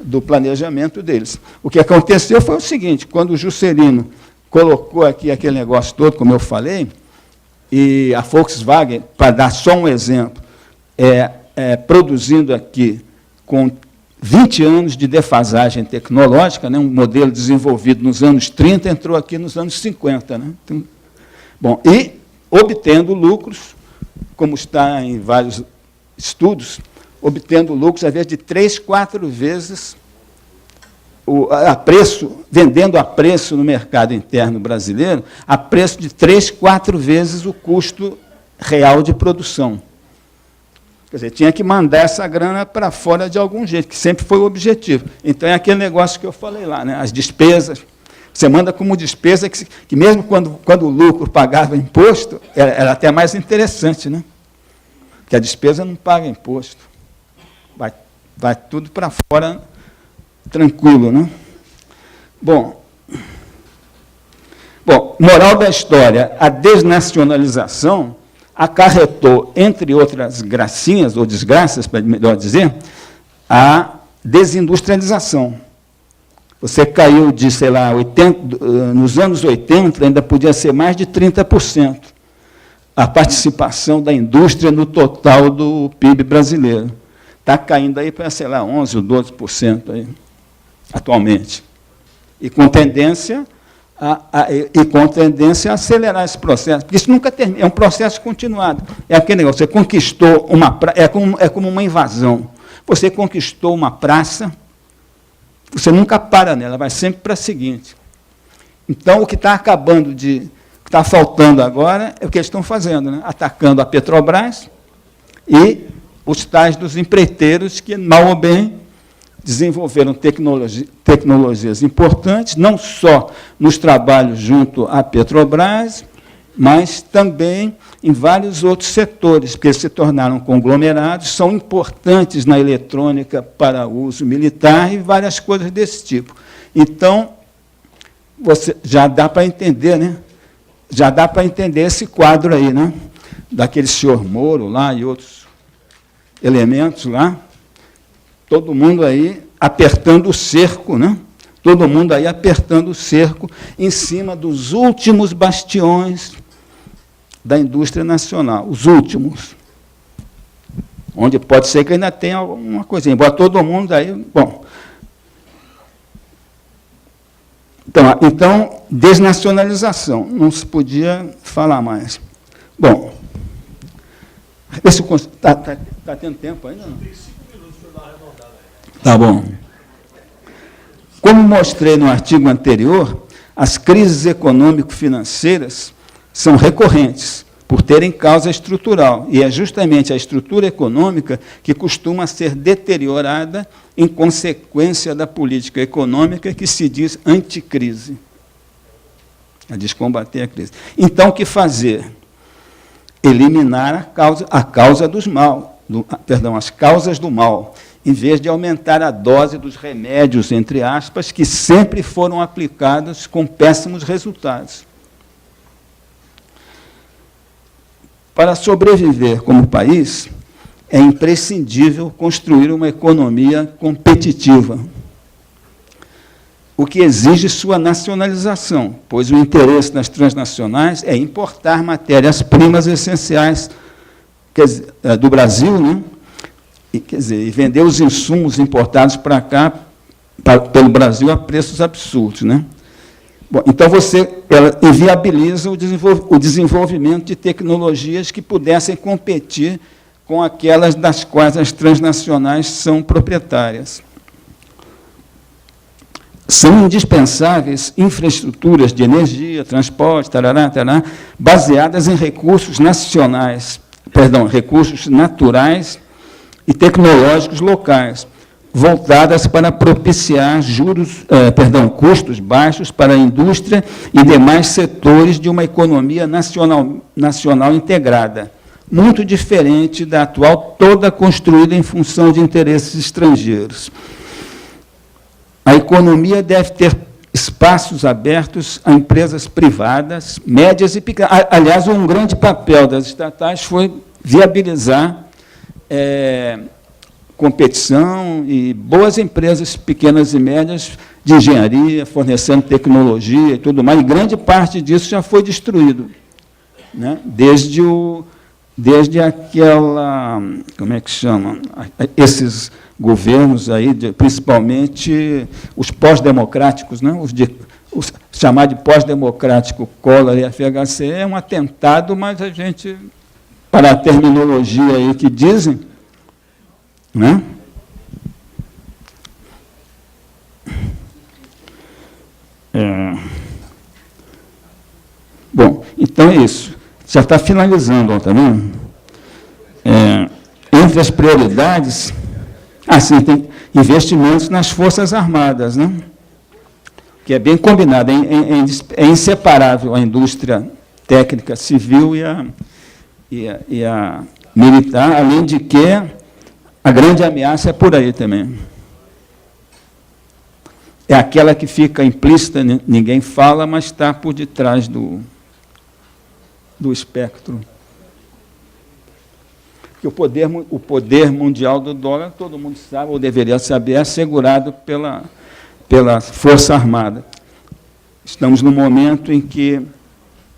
do planejamento deles. O que aconteceu foi o seguinte: quando o Juscelino colocou aqui aquele negócio todo, como eu falei, e a Volkswagen, para dar só um exemplo, produzindo aqui com 20 anos de defasagem tecnológica, né, um modelo desenvolvido nos anos 30, entrou aqui nos anos 50. Né? Então, bom, e obtendo lucros, como está em vários estudos, obtendo lucros, às vezes, de 3, 4 vezes vendendo a preço no mercado interno brasileiro, a preço de 3, 4 vezes o custo real de produção. Quer dizer, tinha que mandar essa grana para fora de algum jeito, que sempre foi o objetivo. Então, é aquele negócio que eu falei lá, né? As despesas. Você manda como despesa que mesmo quando o lucro pagava imposto, era até mais interessante, né? Porque a despesa não paga imposto. Vai tudo para fora tranquilo, né? Bom, moral da história: a desnacionalização acarretou, entre outras gracinhas, ou desgraças, para melhor dizer, a desindustrialização. Você caiu de, sei lá, nos anos 80, ainda podia ser mais de 30% a participação da indústria no total do PIB brasileiro. Está caindo aí para, sei lá, 11% ou 12% aí, atualmente. E com tendência a acelerar esse processo, porque isso nunca termina, é um processo continuado. É aquele negócio: você conquistou é como uma invasão. Você conquistou uma praça, você nunca para nela, vai sempre para a seguinte. Então, o que está acabando o que está faltando agora é o que eles estão fazendo, né? Atacando a Petrobras e os tais dos empreiteiros que, mal ou bem, desenvolveram tecnologias importantes, não só nos trabalhos junto à Petrobras, mas também em vários outros setores, porque eles se tornaram conglomerados, são importantes na eletrônica para uso militar e várias coisas desse tipo. Então, já dá para entender, né? Já dá para entender esse quadro aí, né? Daquele senhor Moro lá e outros elementos lá. Todo mundo aí apertando o cerco, né? Todo mundo aí apertando o cerco em cima dos últimos bastiões da indústria nacional, os últimos. Onde pode ser que ainda tenha alguma coisinha, embora todo mundo aí... Bom, então desnacionalização, não se podia falar mais. Bom, está tendo tempo ainda? Não? Tem 5 minutos para dar uma arredondada aí. Tá bom. Como mostrei no artigo anterior, as crises econômico-financeiras são recorrentes, por terem causa estrutural, e é justamente a estrutura econômica que costuma ser deteriorada em consequência da política econômica que se diz anticrise. A descombater a crise. Então, o que fazer? Eliminar a causa dos mal, as causas do mal, em vez de aumentar a dose dos remédios, entre aspas, que sempre foram aplicados com péssimos resultados. Para sobreviver como país, é imprescindível construir uma economia competitiva, o que exige sua nacionalização, pois o interesse das transnacionais é importar matérias-primas essenciais do Brasil, né? E vender os insumos importados para cá, pelo Brasil, a preços absurdos, né? Bom, então, ela inviabiliza o desenvolvimento de tecnologias que pudessem competir com aquelas das quais as transnacionais são proprietárias. São indispensáveis infraestruturas de energia, transporte, baseadas em recursos naturais e tecnológicos locais, voltadas para propiciar custos baixos para a indústria e demais setores de uma economia nacional integrada, muito diferente da atual, toda construída em função de interesses estrangeiros. A economia deve ter espaços abertos a empresas privadas, médias e pequenas. Aliás, um grande papel das estatais foi viabilizar competição e boas empresas pequenas e médias de engenharia, fornecendo tecnologia e tudo mais, e grande parte disso já foi destruído, né? Desde aquela, como é que chama, esses governos aí, principalmente os pós-democráticos, né? Os chamar de pós-democrático Collor e FHC é um atentado, mas a gente, para a terminologia aí que dizem, né? Bom, então é isso. Já está finalizando, está vendo? Entre as prioridades, tem investimentos nas Forças Armadas, né? Que é bem combinado, é inseparável a indústria técnica civil e a militar, além de que a grande ameaça é por aí também. É aquela que fica implícita, ninguém fala, mas está por detrás do espectro. Porque o poder mundial do dólar, todo mundo sabe, ou deveria saber, é assegurado pela Força Armada. Estamos num momento em que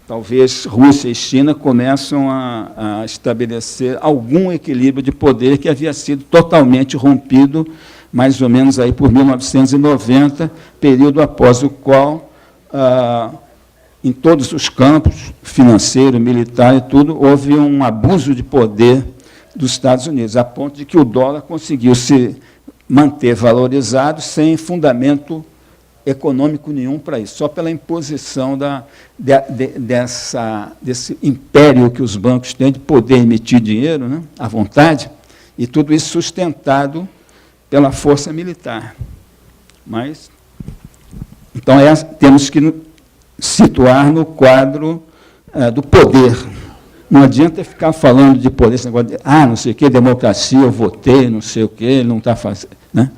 talvez Rússia e China começam a estabelecer algum equilíbrio de poder que havia sido totalmente rompido, mais ou menos aí por 1990, período após o qual, em todos os campos, financeiro, militar e tudo, houve um abuso de poder dos Estados Unidos, a ponto de que o dólar conseguiu se manter valorizado sem fundamento econômico nenhum para isso, só pela imposição desse império que os bancos têm de poder emitir dinheiro, né, à vontade, e tudo isso sustentado pela força militar. Mas, então, temos que situar no quadro do poder. Não adianta ficar falando de poder, esse negócio de, não sei o quê, democracia, eu votei, não sei o quê, ele não está fazendo, né?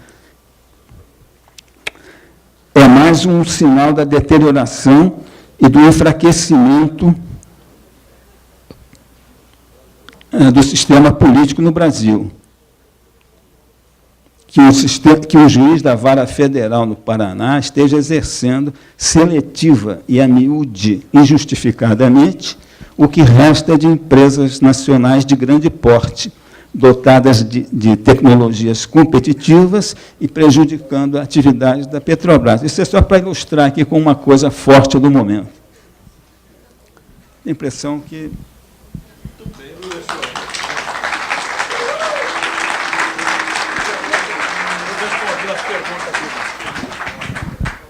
É mais um sinal da deterioração e do enfraquecimento do sistema político no Brasil. Que o juiz da Vara Federal no Paraná esteja exercendo seletiva e a miúde, injustificadamente, o que resta de empresas nacionais de grande porte, dotadas de tecnologias competitivas e prejudicando a atividade da Petrobras. Isso é só para ilustrar aqui com uma coisa forte do momento. Tenho a impressão que... Muito bem, professor.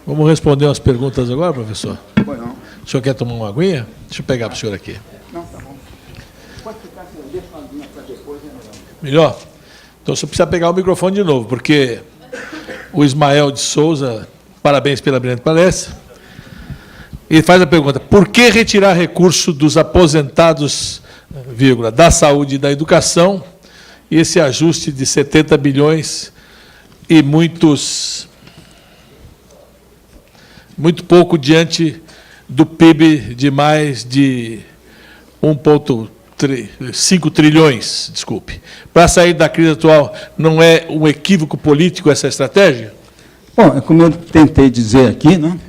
Vamos responder as perguntas agora, professor? Foi não. O senhor quer tomar uma aguinha? Deixa eu pegar para o senhor aqui. Não, tá bom. Pode ficar assim, deixa uma aguinha para depois, é Melhor? Então, você precisa pegar o microfone de novo, porque o Ismael de Souza, parabéns pela brilhante palestra, ele faz a pergunta: por que retirar recurso dos aposentados, vírgula, da saúde e da educação, e esse ajuste de 70 bilhões e muito pouco diante do PIB de mais de 1,5 trilhões, desculpe. Para sair da crise atual, não é um equívoco político essa estratégia? Bom, como eu tentei dizer aqui, né?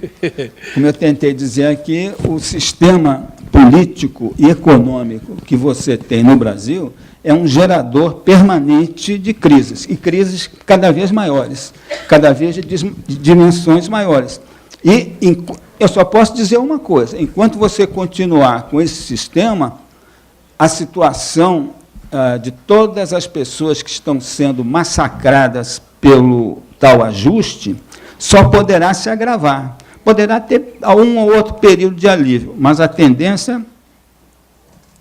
Como eu tentei dizer aqui, o sistema político e econômico que você tem no Brasil é um gerador permanente de crises, e crises cada vez maiores, cada vez de dimensões maiores. E eu só posso dizer uma coisa: enquanto você continuar com esse sistema, a situação de todas as pessoas que estão sendo massacradas pelo tal ajuste só poderá se agravar. Poderá ter um ou outro período de alívio, mas a tendência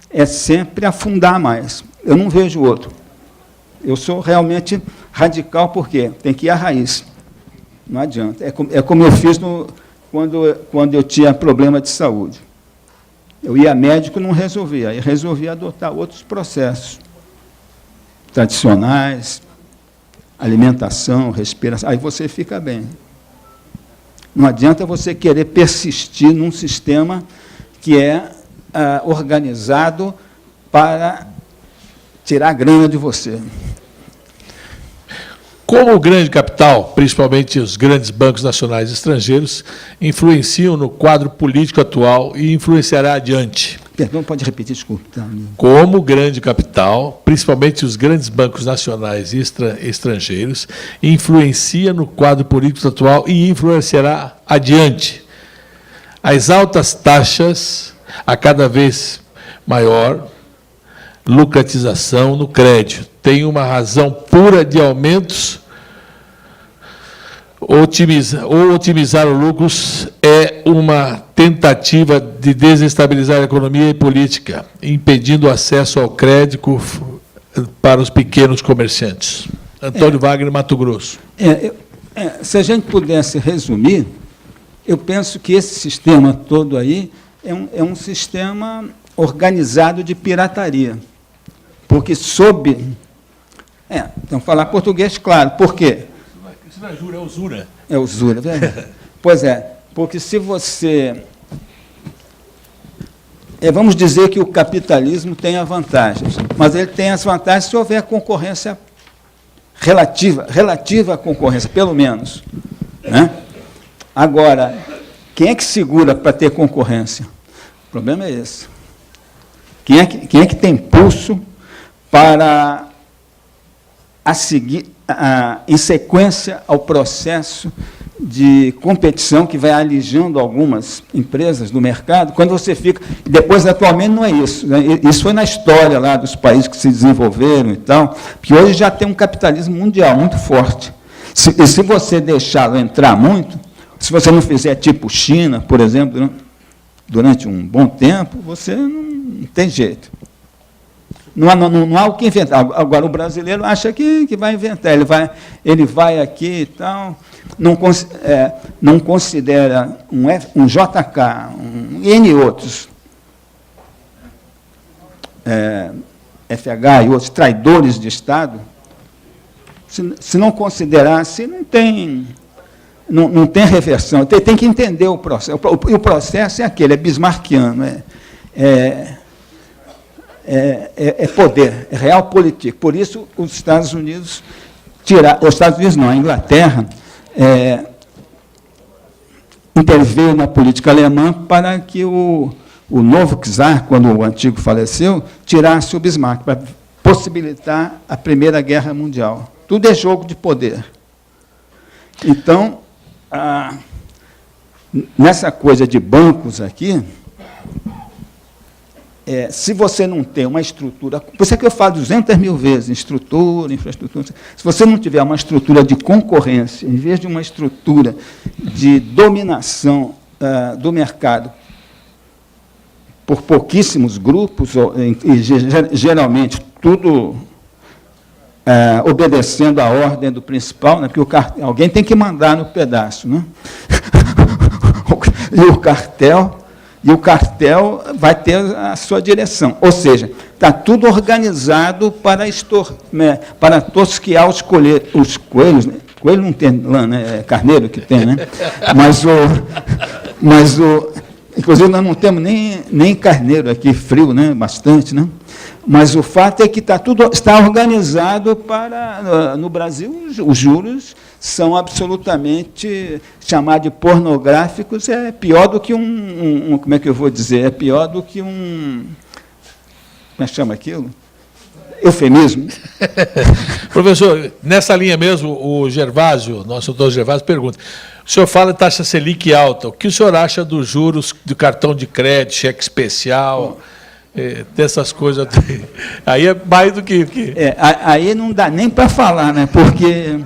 é sempre afundar mais. Eu não vejo outro. Eu sou realmente radical, porque tem que ir à raiz. Não adianta. É como eu fiz quando eu tinha problema de saúde. Eu ia a médico e não resolvia. Aí resolvi adotar outros processos tradicionais, alimentação, respiração. Aí você fica bem. Não adianta você querer persistir num sistema que é organizado para tirar grana de você. Como o grande capital, principalmente os grandes bancos nacionais e estrangeiros, influenciam no quadro político atual e influenciará adiante? Perdão, pode repetir, desculpa. Como o grande capital, principalmente os grandes bancos nacionais e estrangeiros, influencia no quadro político atual e influenciará adiante? As altas taxas, a cada vez maior lucratização no crédito, tem uma razão pura de aumentos ou otimizar os lucros é uma tentativa de desestabilizar a economia e política, impedindo o acesso ao crédito para os pequenos comerciantes. Antônio Wagner, Mato Grosso. Se a gente pudesse resumir, eu penso que esse sistema todo aí é um sistema organizado de pirataria. Porque sob... então, falar português, claro. Por quê? Isso não é jura, é usura. É usura, verdade. Pois é, porque se você... vamos dizer que o capitalismo tem as vantagens, mas ele tem as vantagens se houver concorrência relativa à concorrência, pelo menos. Né? Agora, quem é que segura para ter concorrência? O problema é esse. Quem é que tem pulso para seguir em sequência ao processo de competição que vai alijando algumas empresas do mercado, quando você fica... Depois, atualmente, não é isso. Né? Isso foi na história lá dos países que se desenvolveram e tal, que hoje já tem um capitalismo mundial muito forte. E se você deixá-lo entrar muito, se você não fizer tipo China, por exemplo, durante um bom tempo, você não tem jeito. Não há o que inventar. Agora, o brasileiro acha que vai inventar. Ele vai aqui e tal, não considera um JK, e N outros, FH e outros traidores de Estado. Se não considerasse, não tem reversão. Tem que entender o processo. E o processo é aquele, é bismarckiano, é poder, é realpolitik. Por isso, os Estados Unidos a Inglaterra interveio na política alemã para que o novo czar, quando o antigo faleceu, tirasse o Bismarck, para possibilitar a Primeira Guerra Mundial. Tudo é jogo de poder. Então, nessa coisa de bancos aqui, se você não tem uma estrutura, por isso é que eu falo 200 mil vezes, estrutura, infraestrutura, se você não tiver uma estrutura de concorrência, em vez de uma estrutura de dominação do mercado por pouquíssimos grupos, e geralmente tudo obedecendo à ordem do principal, né, porque alguém tem que mandar no pedaço, né? E o cartel vai ter a sua direção. Ou seja, está tudo organizado para tosquear os coelhos. Né? Coelho não tem lã, né? É carneiro que tem, né? Inclusive, nós não temos nem carneiro aqui, frio, né? Bastante, né? Mas o fato é que está organizado para... No Brasil, os juros são absolutamente... Chamar de pornográficos é pior do que como é que eu vou dizer? É pior do que como é que chama aquilo? Eufemismo. Professor, nessa linha mesmo, o Gervásio, nosso doutor Gervásio, pergunta: o senhor fala de taxa Selic alta, o que o senhor acha dos juros do cartão de crédito, cheque especial, dessas coisas? Aí é mais do que... Aí não dá nem para falar, né? Porque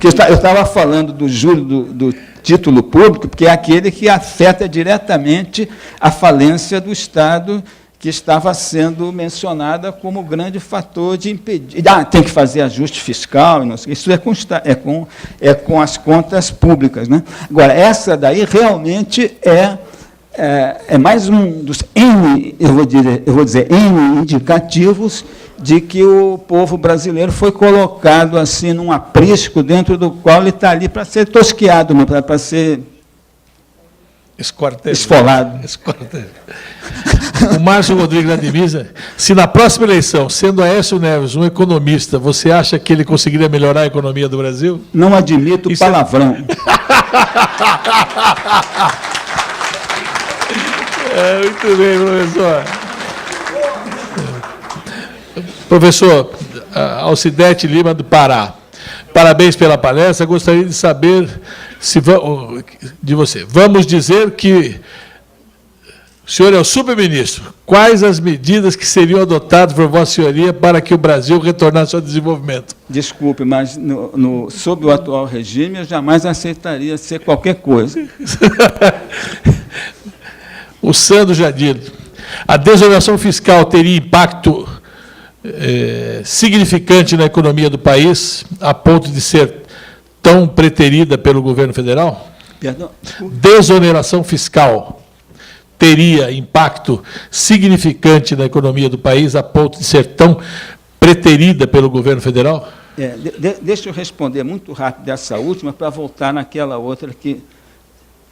eu estava falando do juro do título público, porque é aquele que afeta diretamente a falência do Estado, que estava sendo mencionada como grande fator de impedir. Tem que fazer ajuste fiscal, não sei, isso é com as contas públicas, né? Agora, essa daí realmente é mais um dos N, eu vou dizer N indicativos de que o povo brasileiro foi colocado assim num aprisco dentro do qual ele está ali para ser tosqueado, para ser esfolado. O Márcio Rodrigues Admisa, se na próxima eleição, sendo Aécio Neves um economista, você acha que ele conseguiria melhorar a economia do Brasil? Não admito palavrão. Muito bem, professor. Professor Alcidete Lima, do Pará, parabéns pela palestra. Gostaria de saber de você. Vamos dizer que o senhor é o superministro. Quais as medidas que seriam adotadas por Vossa Senhoria para que o Brasil retornasse ao desenvolvimento? Desculpe, mas sob o atual regime eu jamais aceitaria ser qualquer coisa. O Sandro Jadir, a desoneração fiscal teria impacto significante na economia do país, a ponto de ser tão preterida pelo governo federal? Perdão? Desoneração fiscal teria impacto significante na economia do país, a ponto de ser tão preterida pelo governo federal? Deixa eu responder muito rápido dessa última, para voltar naquela outra que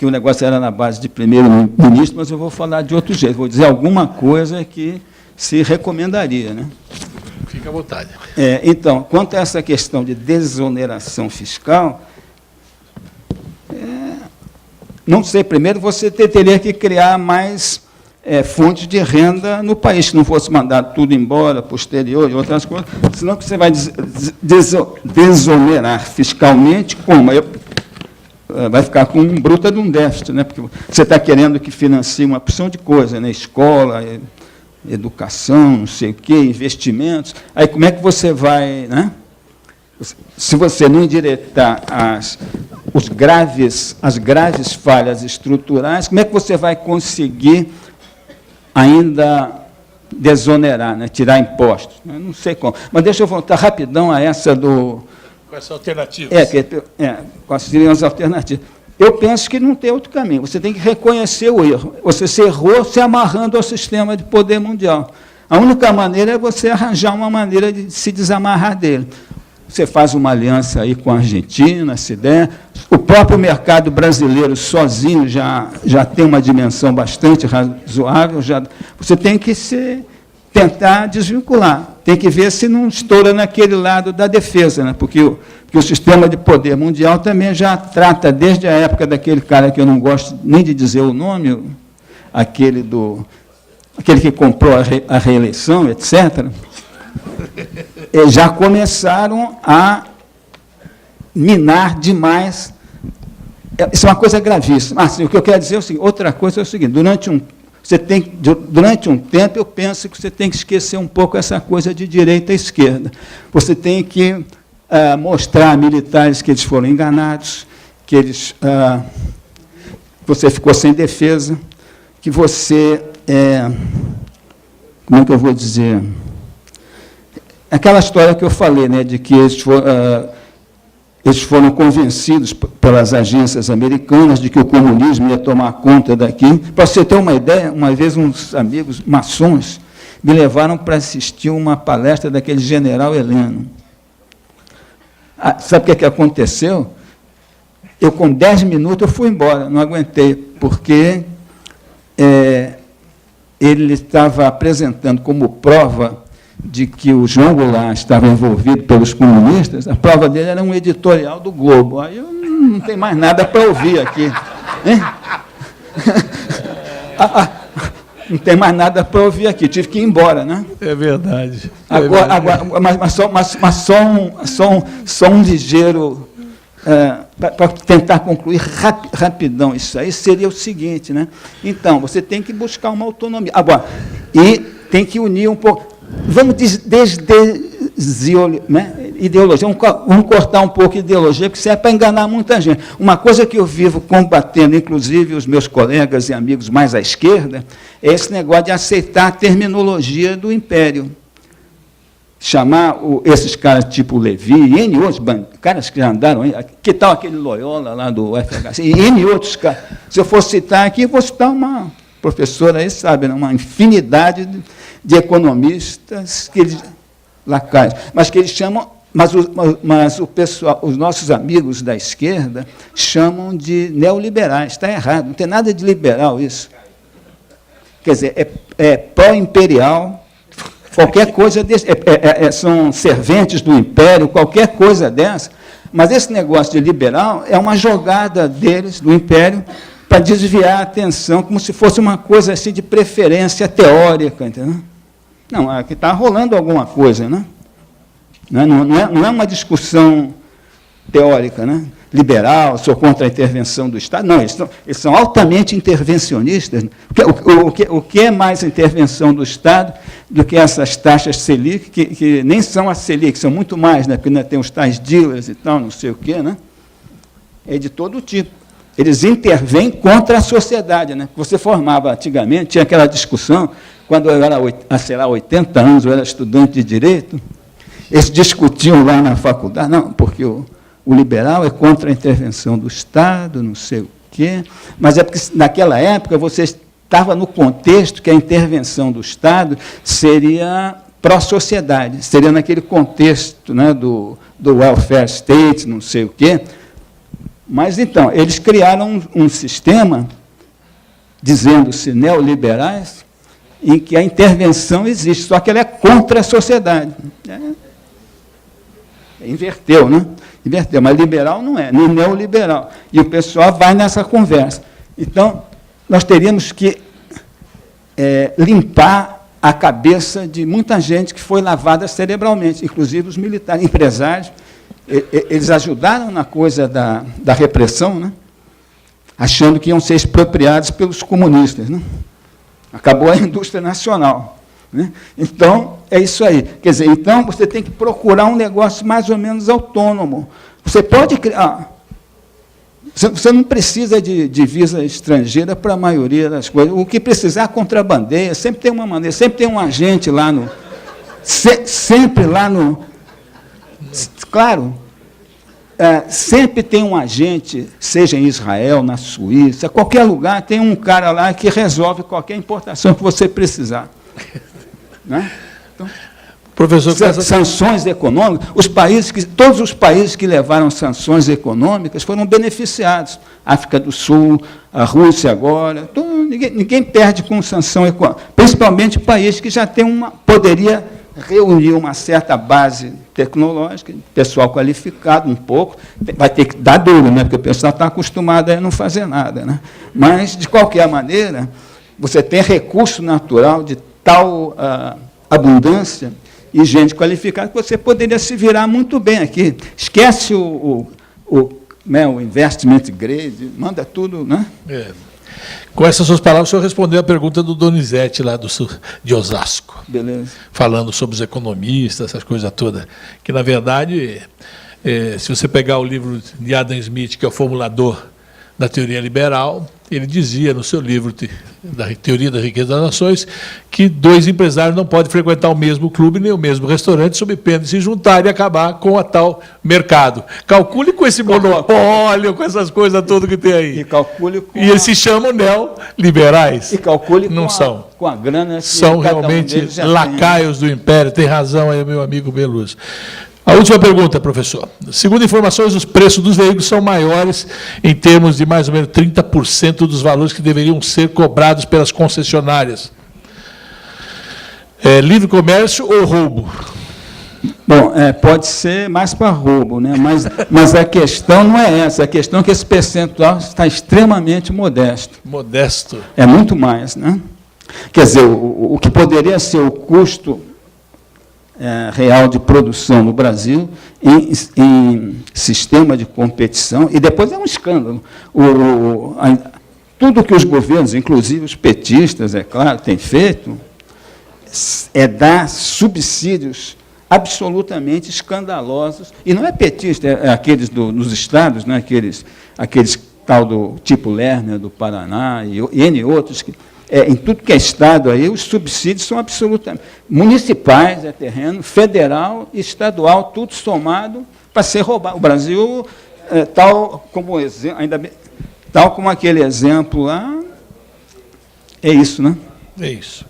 o negócio era na base de primeiro-ministro, mas eu vou falar de outro jeito, vou dizer alguma coisa que se recomendaria, né? Fique à vontade. Então, quanto a essa questão de desoneração fiscal, não sei, primeiro você teria que criar mais fontes de renda no país, se não fosse mandar tudo embora, posterior e outras coisas, senão que você vai desonerar fiscalmente, como? Vai ficar com um bruta de um déficit, né? Porque você está querendo que financie uma opção de coisa, né? Escola, educação, não sei o quê, investimentos. Aí como é que você vai, né? Se você não endireitar as graves falhas estruturais, como é que você vai conseguir ainda desonerar, né? Tirar impostos? Eu não sei como. Mas deixa eu voltar rapidão a essa do... Quais são as alternativas? Quais seriam as alternativas? Eu penso que não tem outro caminho. Você tem que reconhecer o erro. Você se errou se amarrando ao sistema de poder mundial. A única maneira é você arranjar uma maneira de se desamarrar dele. Você faz uma aliança aí com a Argentina, se der. O próprio mercado brasileiro sozinho já tem uma dimensão bastante razoável. Você tem que tentar desvincular. Tem que ver se não estoura naquele lado da defesa, né? Porque o sistema de poder mundial também já trata, desde a época daquele cara que eu não gosto nem de dizer o nome, aquele que comprou a reeleição, etc., já começaram a minar demais. Isso é uma coisa gravíssima. O que eu quero dizer é o seguinte, outra coisa é o seguinte, durante um tempo, eu penso que você tem que esquecer um pouco essa coisa de direita e esquerda. Você tem que mostrar a militares que eles foram enganados, que você ficou sem defesa, que você... como é que eu vou dizer? Aquela história que eu falei, né, de que eles foram convencidos pelas agências americanas de que o comunismo ia tomar conta daqui. Para você ter uma ideia, uma vez uns amigos maçons me levaram para assistir uma palestra daquele general Heleno. Sabe o que aconteceu? Eu, com 10 minutos, eu fui embora, não aguentei, porque ele estava apresentando como prova de que o João Goulart estava envolvido pelos comunistas. A prova dele era um editorial do Globo. Aí eu não tenho mais nada para ouvir aqui. Hein? Não tem mais nada para ouvir aqui, tive que ir embora, né? É verdade. Mas só um ligeiro... para tentar concluir rapidão isso aí, seria o seguinte, né? Então, você tem que buscar uma autonomia. Agora, e tem que unir um pouco... Vamos ideologia, vamos cortar um pouco a ideologia, porque isso é para enganar muita gente. Uma coisa que eu vivo combatendo, inclusive os meus colegas e amigos mais à esquerda, é esse negócio de aceitar a terminologia do Império. Chamar esses caras tipo Levi, e N outros caras que já andaram aí, que tal aquele Loyola lá do FHC, e N outros caras. Se eu for citar aqui, vou citar uma professora aí, sabe, uma infinidade de economistas que eles, lacaios, mas que eles chamam, mas o pessoal, os nossos amigos da esquerda chamam de neoliberais. Está errado, não tem nada de liberal isso. Quer dizer, é pró-imperial, qualquer coisa desse, são serventes do império, qualquer coisa dessa, mas esse negócio de liberal é uma jogada deles, do império, para desviar a atenção, como se fosse uma coisa assim de preferência teórica, entendeu? Não, aqui está rolando alguma coisa, né? Não é uma discussão teórica, né? Liberal, sou contra a intervenção do Estado. Não, eles são altamente intervencionistas. O que é mais intervenção do Estado do que essas taxas Selic, que nem são as Selic, são muito mais, né? Porque ainda tem os tais dealers e tal, não sei o quê, né? É de todo tipo. Eles intervêm contra a sociedade, né? Você formava antigamente, tinha aquela discussão, quando eu era, sei lá, 80 anos, eu era estudante de Direito, eles discutiam lá na faculdade, não, porque o liberal é contra a intervenção do Estado, não sei o quê, mas é porque, naquela época, você estava no contexto que a intervenção do Estado seria pró-sociedade, seria naquele contexto, né, do welfare state, não sei o quê. Mas, então, eles criaram um sistema, dizendo-se neoliberais, em que a intervenção existe, só que ela é contra a sociedade. Inverteu, né? Inverteu, mas liberal não é, nem neoliberal. E o pessoal vai nessa conversa. Então, nós teríamos que limpar a cabeça de muita gente que foi lavada cerebralmente, inclusive os militares, empresários. Eles ajudaram na coisa da repressão, né? Achando que iam ser expropriados pelos comunistas, né? Acabou a indústria nacional, né? Então, é isso aí. Quer dizer, então, você tem que procurar um negócio mais ou menos autônomo. Você pode criar... Você não precisa de divisa estrangeira para a maioria das coisas. O que precisar, contrabandeia. Sempre tem uma maneira, sempre tem um agente lá no... Sempre lá no... Claro, sempre tem um agente, seja em Israel, na Suíça, qualquer lugar, tem um cara lá que resolve qualquer importação que você precisar. Né? Então, professor, sanções econômicas, todos os países que levaram sanções econômicas foram beneficiados. África do Sul, a Rússia agora, ninguém perde com sanção econômica, principalmente países que já têm poderia reunir uma certa base tecnológica, pessoal qualificado um pouco, vai ter que dar duro, né? Porque o pessoal está acostumado a não fazer nada, né? Mas, de qualquer maneira, você tem recurso natural de tal abundância e gente qualificada, que você poderia se virar muito bem aqui. Esquece o investment grade, manda tudo, né? Com essas suas palavras, o senhor respondeu a pergunta do Donizete, lá de Osasco. Beleza. Falando sobre os economistas, essas coisas todas. Que, na verdade, se você pegar o livro de Adam Smith, que é o formulador da teoria liberal, ele dizia no seu livro da Teoria da Riqueza das Nações que dois empresários não podem frequentar o mesmo clube nem o mesmo restaurante sob pena de se juntar e acabar com a tal mercado. Calcule com esse monopólio, com essas coisas todas que tem aí. E calcule com eles se chamam neoliberais. E calcule não são. Com a grana que são realmente lacaios do império. Tem razão aí, meu amigo Beluso. A última pergunta, professor. Segundo informações, os preços dos veículos são maiores em termos de mais ou menos 30% dos valores que deveriam ser cobrados pelas concessionárias. Livre comércio ou roubo? Bom, pode ser mais para roubo, né? Mas a questão não é essa. A questão é que esse percentual está extremamente modesto. Modesto. É muito mais, né? Quer dizer, o que poderia ser o custo real de produção no Brasil em sistema de competição, e depois é um escândalo. Tudo que os governos, inclusive os petistas, é claro, têm feito, é dar subsídios absolutamente escandalosos, e não é petista, é aqueles nos estados, né, aqueles tal do tipo Lerner, do Paraná, e N outros, que em tudo que é estado aí, os subsídios são absolutamente municipais, terreno, federal e estadual, tudo somado para ser roubado. O Brasil, tal como aquele exemplo lá, é isso, né? É isso.